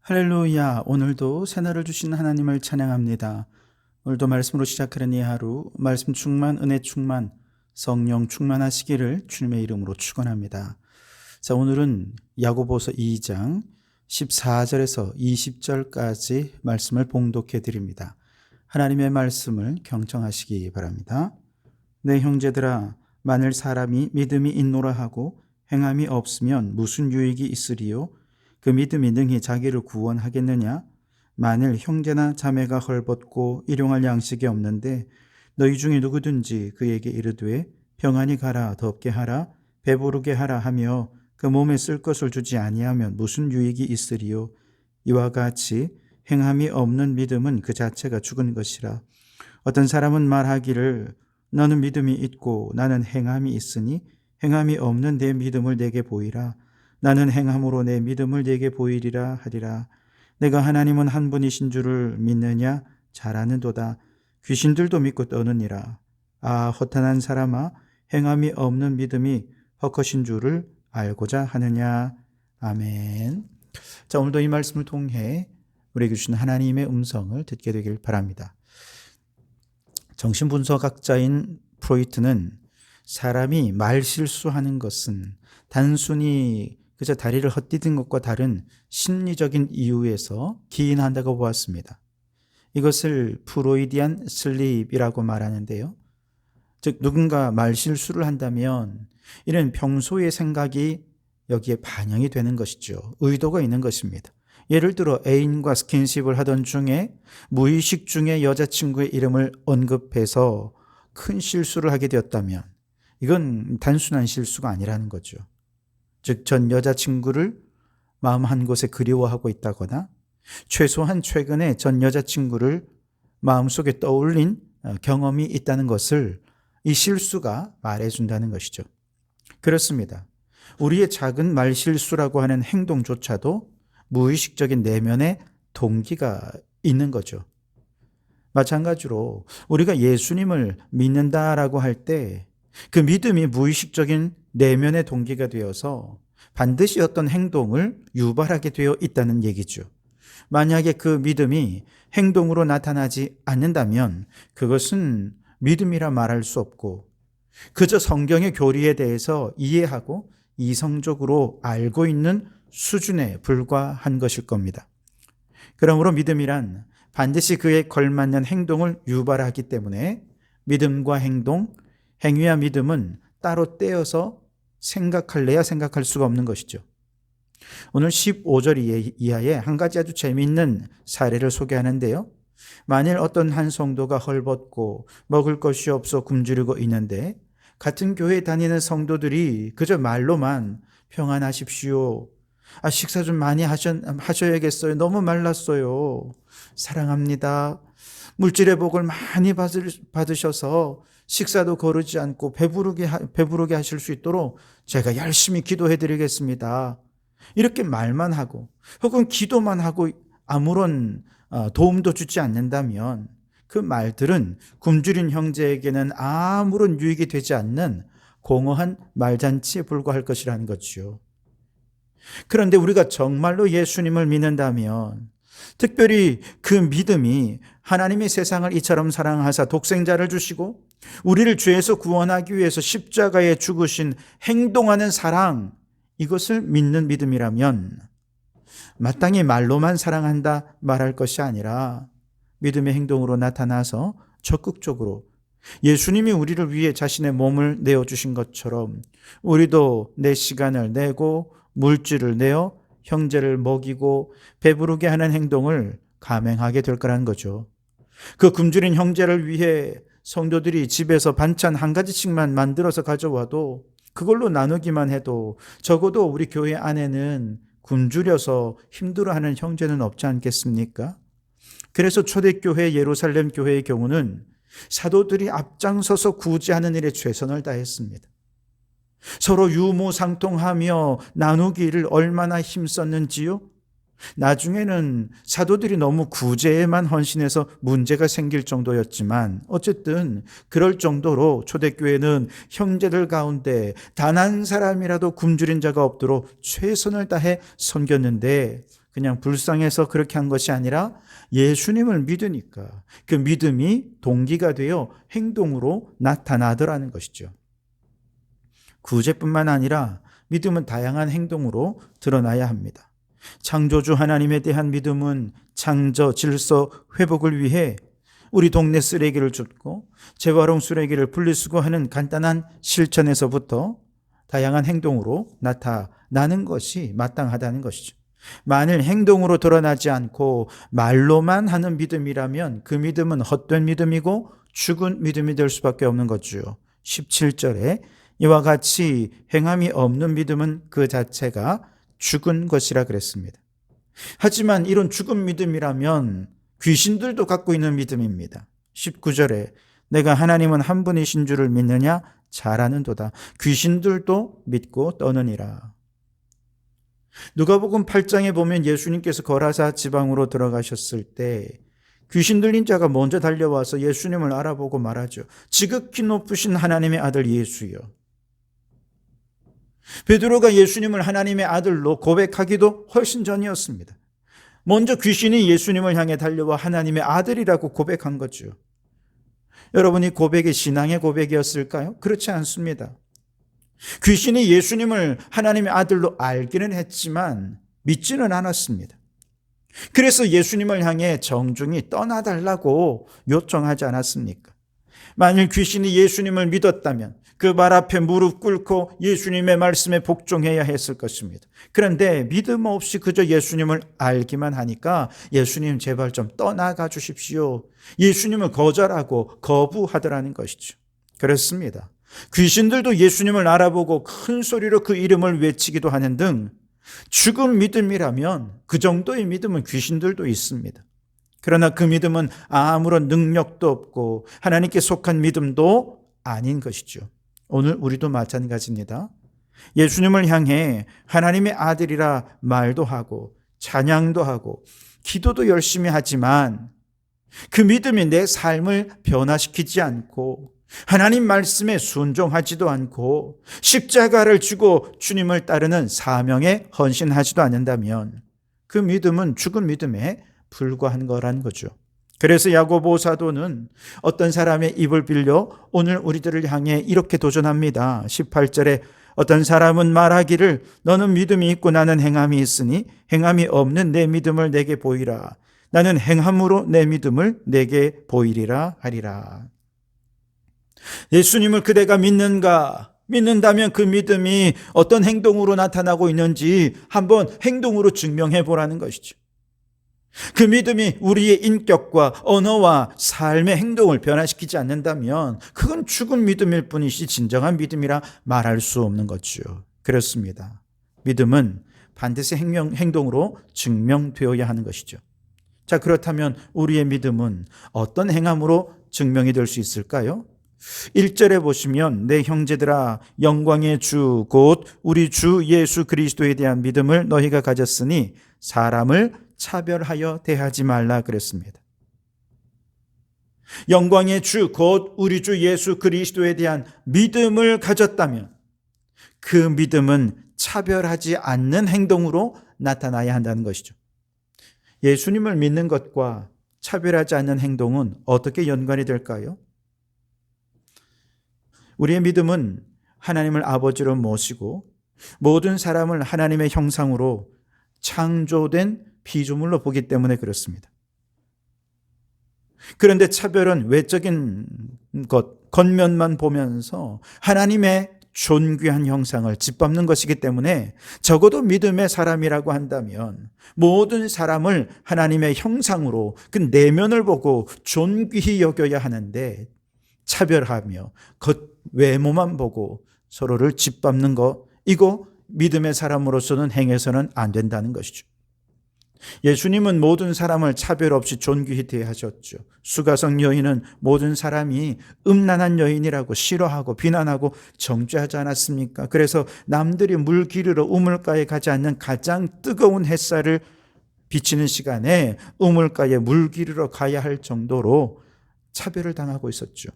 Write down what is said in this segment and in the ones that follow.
할렐루야. 오늘도 새날을 주신 하나님을 찬양합니다. 오늘도 말씀으로 시작하는 이 하루 말씀 충만, 은혜 충만, 성령 충만하시기를 주님의 이름으로 축원합니다. 자, 오늘은 야고보서 2장 14절에서 20절까지 말씀을 봉독해 드립니다. 하나님의 말씀을 경청하시기 바랍니다. 내 형제들아, 만일 사람이 믿음이 있노라 하고 행함이 없으면 무슨 유익이 있으리요? 그 믿음이 능히 자기를 구원하겠느냐? 만일 형제나 자매가 헐벗고 일용할 양식이 없는데 너희 중에 누구든지 그에게 이르되 평안히 가라, 덥게 하라, 배부르게 하라 하며 그 몸에 쓸 것을 주지 아니하면 무슨 유익이 있으리요? 이와 같이 행함이 없는 믿음은 그 자체가 죽은 것이라. 어떤 사람은 말하기를 너는 믿음이 있고 나는 행함이 있으니 행함이 없는 내 믿음을 내게 보이라. 나는 행함으로 내 믿음을 내게 보이리라 하리라. 내가 하나님은 한 분이신 줄을 믿느냐? 잘 아는도다. 귀신들도 믿고 떠느니라. 아, 허탄한 사람아, 행함이 없는 믿음이 헛것인 줄을 알고자 하느냐? 아멘. 자, 오늘도 이 말씀을 통해 우리에게 주신 하나님의 음성을 듣게 되길 바랍니다. 정신분석학자인 프로이트는 사람이 말실수하는 것은 단순히 그저 다리를 헛디딘 것과 다른 심리적인 이유에서 기인한다고 보았습니다. 이것을 프로이디안 슬립이라고 말하는데요. 즉 누군가 말실수를 한다면 이는 평소의 생각이 여기에 반영이 되는 것이죠. 의도가 있는 것입니다. 예를 들어 애인과 스킨십을 하던 중에 무의식 중에 여자친구의 이름을 언급해서 큰 실수를 하게 되었다면 이건 단순한 실수가 아니라는 거죠. 즉 전 여자친구를 마음 한 곳에 그리워하고 있다거나 최소한 최근에 전 여자친구를 마음속에 떠올린 경험이 있다는 것을 이 실수가 말해준다는 것이죠. 그렇습니다. 우리의 작은 말실수라고 하는 행동조차도 무의식적인 내면의 동기가 있는 거죠. 마찬가지로 우리가 예수님을 믿는다라고 할 때 그 믿음이 무의식적인 내면의 동기가 되어서 반드시 어떤 행동을 유발하게 되어 있다는 얘기죠. 만약에 그 믿음이 행동으로 나타나지 않는다면 그것은 믿음이라 말할 수 없고 그저 성경의 교리에 대해서 이해하고 이성적으로 알고 있는 수준에 불과한 것일 겁니다. 그러므로 믿음이란 반드시 그에 걸맞는 행동을 유발하기 때문에 믿음과 행동, 행위와 믿음은 따로 떼어서 생각할래야 생각할 수가 없는 것이죠. 오늘 15절 이하에 한 가지 아주 재미있는 사례를 소개하는데요. 만일 어떤 한 성도가 헐벗고 먹을 것이 없어 굶주리고 있는데 같은 교회에 다니는 성도들이 그저 말로만 평안하십시오. 식사 좀 많이 하셔야겠어요. 너무 말랐어요. 사랑합니다. 물질의 복을 많이 받으셔서 식사도 거르지 않고 배부르게 하실 수 있도록 제가 열심히 기도해 드리겠습니다. 이렇게 말만 하고 혹은 기도만 하고 아무런 도움도 주지 않는다면 그 말들은 굶주린 형제에게는 아무런 유익이 되지 않는 공허한 말잔치에 불과할 것이라는 거죠. 그런데 우리가 정말로 예수님을 믿는다면 특별히 그 믿음이 하나님이 세상을 이처럼 사랑하사 독생자를 주시고 우리를 죄에서 구원하기 위해서 십자가에 죽으신 행동하는 사랑, 이것을 믿는 믿음이라면 마땅히 말로만 사랑한다 말할 것이 아니라 믿음의 행동으로 나타나서 적극적으로 예수님이 우리를 위해 자신의 몸을 내어주신 것처럼 우리도 내 시간을 내고 물질을 내어 형제를 먹이고 배부르게 하는 행동을 감행하게 될 거라는 거죠. 그 굶주린 형제를 위해 성도들이 집에서 반찬 한 가지씩만 만들어서 가져와도 그걸로 나누기만 해도 적어도 우리 교회 안에는 굶주려서 힘들어하는 형제는 없지 않겠습니까? 그래서 초대교회 예루살렘 교회의 경우는 사도들이 앞장서서 구제하는 일에 최선을 다했습니다. 서로 유무상통하며 나누기를 얼마나 힘썼는지요? 나중에는 사도들이 너무 구제에만 헌신해서 문제가 생길 정도였지만 어쨌든 그럴 정도로 초대교회는 형제들 가운데 단 한 사람이라도 굶주린 자가 없도록 최선을 다해 섬겼는데 그냥 불쌍해서 그렇게 한 것이 아니라 예수님을 믿으니까 그 믿음이 동기가 되어 행동으로 나타나더라는 것이죠. 구제뿐만 아니라 믿음은 다양한 행동으로 드러나야 합니다. 창조주 하나님에 대한 믿음은 창조 질서 회복을 위해 우리 동네 쓰레기를 줍고 재활용 쓰레기를 분리수거하는 간단한 실천에서부터 다양한 행동으로 나타나는 것이 마땅하다는 것이죠. 만일 행동으로 드러나지 않고 말로만 하는 믿음이라면 그 믿음은 헛된 믿음이고 죽은 믿음이 될 수밖에 없는 거죠. 17절에 이와 같이 행함이 없는 믿음은 그 자체가 죽은 것이라 그랬습니다. 하지만 이런 죽은 믿음이라면 귀신들도 갖고 있는 믿음입니다. 19절에 내가 하나님은 한 분이신 줄을 믿느냐? 잘 아는도다. 귀신들도 믿고 떠느니라. 누가복음 8장에 보면 예수님께서 거라사 지방으로 들어가셨을 때 귀신 들린 자가 먼저 달려와서 예수님을 알아보고 말하죠. 지극히 높으신 하나님의 아들 예수여. 베드로가 예수님을 하나님의 아들로 고백하기도 훨씬 전이었습니다. 먼저 귀신이 예수님을 향해 달려와 하나님의 아들이라고 고백한 거죠. 여러분이 고백이 신앙의 고백이었을까요? 그렇지 않습니다. 귀신이 예수님을 하나님의 아들로 알기는 했지만 믿지는 않았습니다. 그래서 예수님을 향해 정중히 떠나달라고 요청하지 않았습니까? 만일 귀신이 예수님을 믿었다면 그 말 앞에 무릎 꿇고 예수님의 말씀에 복종해야 했을 것입니다. 그런데 믿음 없이 그저 예수님을 알기만 하니까 예수님 제발 좀 떠나가 주십시오. 예수님을 거절하고 거부하더라는 것이죠. 그렇습니다. 귀신들도 예수님을 알아보고 큰 소리로 그 이름을 외치기도 하는 등 죽은 믿음이라면 그 정도의 믿음은 귀신들도 있습니다. 그러나 그 믿음은 아무런 능력도 없고 하나님께 속한 믿음도 아닌 것이죠. 오늘 우리도 마찬가지입니다. 예수님을 향해 하나님의 아들이라 말도 하고 찬양도 하고 기도도 열심히 하지만 그 믿음이 내 삶을 변화시키지 않고 하나님 말씀에 순종하지도 않고 십자가를 지고 주님을 따르는 사명에 헌신하지도 않는다면 그 믿음은 죽은 믿음에 불과한 거란 거죠. 그래서 야고보 사도는 어떤 사람의 입을 빌려 오늘 우리들을 향해 이렇게 도전합니다. 18절에 어떤 사람은 말하기를 너는 믿음이 있고 나는 행함이 있으니 행함이 없는 내 믿음을 내게 보이라. 나는 행함으로 내 믿음을 내게 보이리라 하리라. 예수님을 그대가 믿는가? 믿는다면 그 믿음이 어떤 행동으로 나타나고 있는지 한번 행동으로 증명해 보라는 것이죠. 그 믿음이 우리의 인격과 언어와 삶의 행동을 변화시키지 않는다면 그건 죽은 믿음일 뿐이지 진정한 믿음이라 말할 수 없는 거죠. 그렇습니다. 믿음은 반드시 행동으로 증명되어야 하는 것이죠. 자, 그렇다면 우리의 믿음은 어떤 행함으로 증명이 될 수 있을까요? 1절에 보시면 내 형제들아 영광의 주 곧 우리 주 예수 그리스도에 대한 믿음을 너희가 가졌으니 사람을 차별하여 대하지 말라 그랬습니다. 영광의 주 곧 우리 주 예수 그리스도에 대한 믿음을 가졌다면 그 믿음은 차별하지 않는 행동으로 나타나야 한다는 것이죠. 예수님을 믿는 것과 차별하지 않는 행동은 어떻게 연관이 될까요? 우리의 믿음은 하나님을 아버지로 모시고 모든 사람을 하나님의 형상으로 창조된 피조물로 보기 때문에 그렇습니다. 그런데 차별은 외적인 것, 겉면만 보면서 하나님의 존귀한 형상을 짓밟는 것이기 때문에 적어도 믿음의 사람이라고 한다면 모든 사람을 하나님의 형상으로 그 내면을 보고 존귀히 여겨야 하는데 차별하며 겉 외모만 보고 서로를 짓밟는 것, 이거 믿음의 사람으로서는 행해서는 안 된다는 것이죠. 예수님은 모든 사람을 차별 없이 존귀히 대하셨죠. 수가성 여인은 모든 사람이 음란한 여인이라고 싫어하고 비난하고 정죄하지 않았습니까? 그래서 남들이 물 기르러 우물가에 가지 않는 가장 뜨거운 햇살을 비치는 시간에 우물가에 물 기르러 가야 할 정도로 차별을 당하고 있었죠.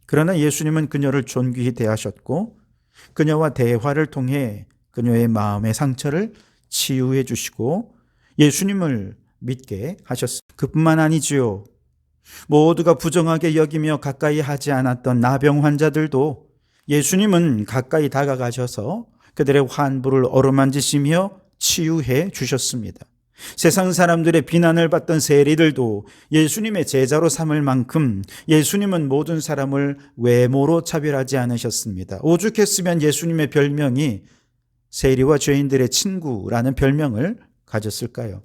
그러나 예수님은 그녀를 존귀히 대하셨고 그녀와 대화를 통해 그녀의 마음의 상처를 치유해 주시고 예수님을 믿게 하셨습니다. 그뿐만 아니지요. 모두가 부정하게 여기며 가까이 하지 않았던 나병 환자들도 예수님은 가까이 다가가셔서 그들의 환부를 어루만지시며 치유해 주셨습니다. 세상 사람들의 비난을 받던 세리들도 예수님의 제자로 삼을 만큼 예수님은 모든 사람을 외모로 차별하지 않으셨습니다. 오죽했으면 예수님의 별명이 세리와 죄인들의 친구라는 별명을 가졌을까요?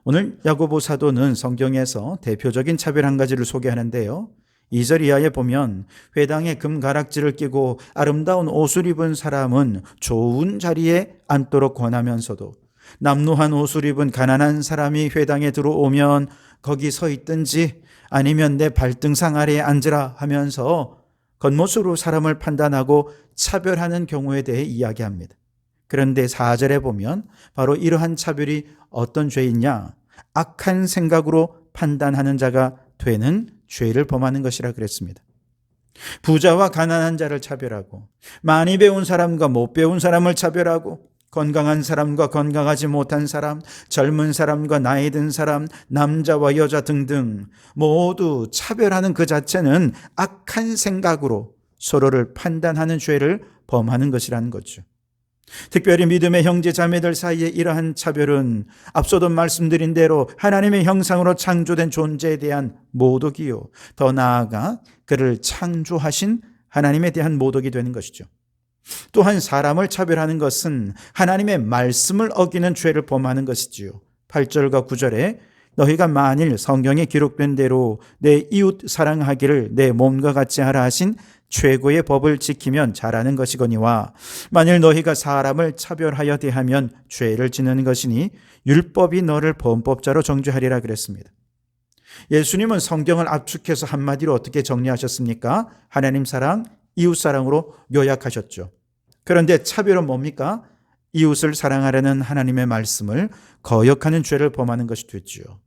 오늘 야고보 사도는 성경에서 대표적인 차별 한 가지를 소개하는데요. 2절 이하에 보면 회당에 금가락지를 끼고 아름다운 옷을 입은 사람은 좋은 자리에 앉도록 권하면서도 남루한 옷을 입은 가난한 사람이 회당에 들어오면 거기 서 있든지 아니면 내 발등상 아래에 앉으라 하면서 겉모습으로 사람을 판단하고 차별하는 경우에 대해 이야기합니다. 그런데 4절에 보면 바로 이러한 차별이 어떤 죄이냐? 악한 생각으로 판단하는 자가 되는 죄를 범하는 것이라 그랬습니다. 부자와 가난한 자를 차별하고 많이 배운 사람과 못 배운 사람을 차별하고 건강한 사람과 건강하지 못한 사람, 젊은 사람과 나이 든 사람, 남자와 여자 등등 모두 차별하는 그 자체는 악한 생각으로 서로를 판단하는 죄를 범하는 것이라는 거죠. 특별히 믿음의 형제 자매들 사이에 이러한 차별은 앞서도 말씀드린 대로 하나님의 형상으로 창조된 존재에 대한 모독이요, 더 나아가 그를 창조하신 하나님에 대한 모독이 되는 것이죠. 또한 사람을 차별하는 것은 하나님의 말씀을 어기는 죄를 범하는 것이지요. 8절과 9절에 너희가 만일 성경에 기록된 대로 내 이웃 사랑하기를 내 몸과 같이 하라 하신 최고의 법을 지키면 잘하는 것이거니와 만일 너희가 사람을 차별하여 대하면 죄를 짓는 것이니 율법이 너를 범법자로 정죄하리라 그랬습니다. 예수님은 성경을 압축해서 한마디로 어떻게 정리하셨습니까? 하나님 사랑, 이웃 사랑으로 요약하셨죠. 그런데 차별은 뭡니까? 이웃을 사랑하려는 하나님의 말씀을 거역하는 죄를 범하는 것이 됐죠.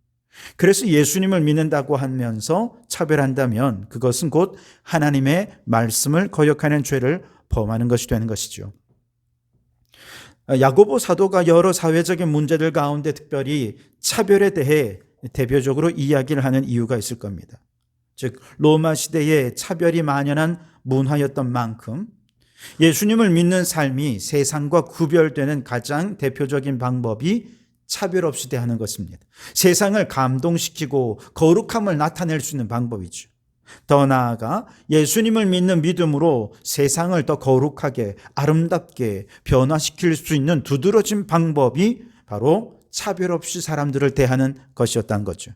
그래서 예수님을 믿는다고 하면서 차별한다면 그것은 곧 하나님의 말씀을 거역하는 죄를 범하는 것이 되는 것이죠. 야고보 사도가 여러 사회적인 문제들 가운데 특별히 차별에 대해 대표적으로 이야기를 하는 이유가 있을 겁니다. 즉 로마 시대에 차별이 만연한 문화였던 만큼 예수님을 믿는 삶이 세상과 구별되는 가장 대표적인 방법이 차별 없이 대하는 것입니다. 세상을 감동시키고 거룩함을 나타낼 수 있는 방법이죠. 더 나아가 예수님을 믿는 믿음으로 세상을 더 거룩하게 아름답게 변화시킬 수 있는 두드러진 방법이 바로 차별 없이 사람들을 대하는 것이었다는 거죠.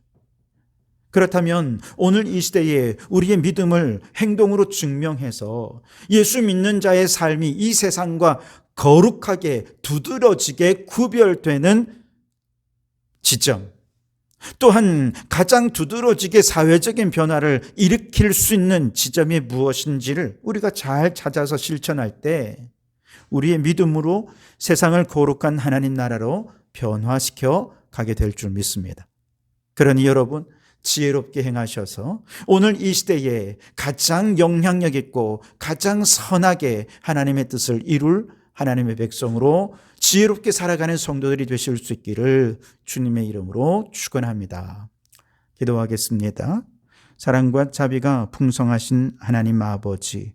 그렇다면 오늘 이 시대에 우리의 믿음을 행동으로 증명해서 예수 믿는 자의 삶이 이 세상과 거룩하게 두드러지게 구별되는 지점, 또한 가장 두드러지게 사회적인 변화를 일으킬 수 있는 지점이 무엇인지를 우리가 잘 찾아서 실천할 때 우리의 믿음으로 세상을 거룩한 하나님 나라로 변화시켜 가게 될 줄 믿습니다. 그러니 여러분 지혜롭게 행하셔서 오늘 이 시대에 가장 영향력 있고 가장 선하게 하나님의 뜻을 이룰 하나님의 백성으로 지혜롭게 살아가는 성도들이 되실 수 있기를 주님의 이름으로 축원합니다. 기도하겠습니다. 사랑과 자비가 풍성하신 하나님 아버지,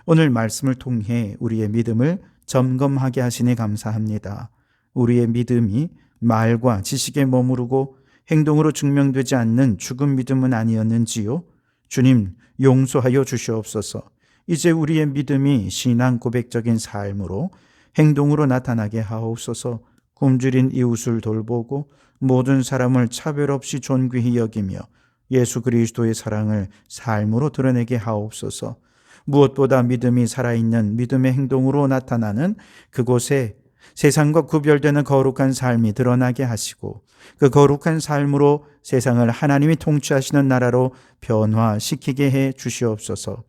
오늘 말씀을 통해 우리의 믿음을 점검하게 하시니 감사합니다. 우리의 믿음이 말과 지식에 머무르고 행동으로 증명되지 않는 죽은 믿음은 아니었는지요? 주님 용서하여 주시옵소서. 이제 우리의 믿음이 신앙 고백적인 삶으로 행동으로 나타나게 하옵소서. 굶주린 이웃을 돌보고 모든 사람을 차별 없이 존귀히 여기며 예수 그리스도의 사랑을 삶으로 드러내게 하옵소서. 무엇보다 믿음이 살아있는 믿음의 행동으로 나타나는 그곳에 세상과 구별되는 거룩한 삶이 드러나게 하시고 그 거룩한 삶으로 세상을 하나님이 통치하시는 나라로 변화시키게 해 주시옵소서.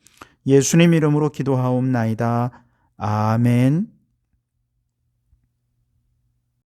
예수님 이름으로 기도하옵나이다. 아멘.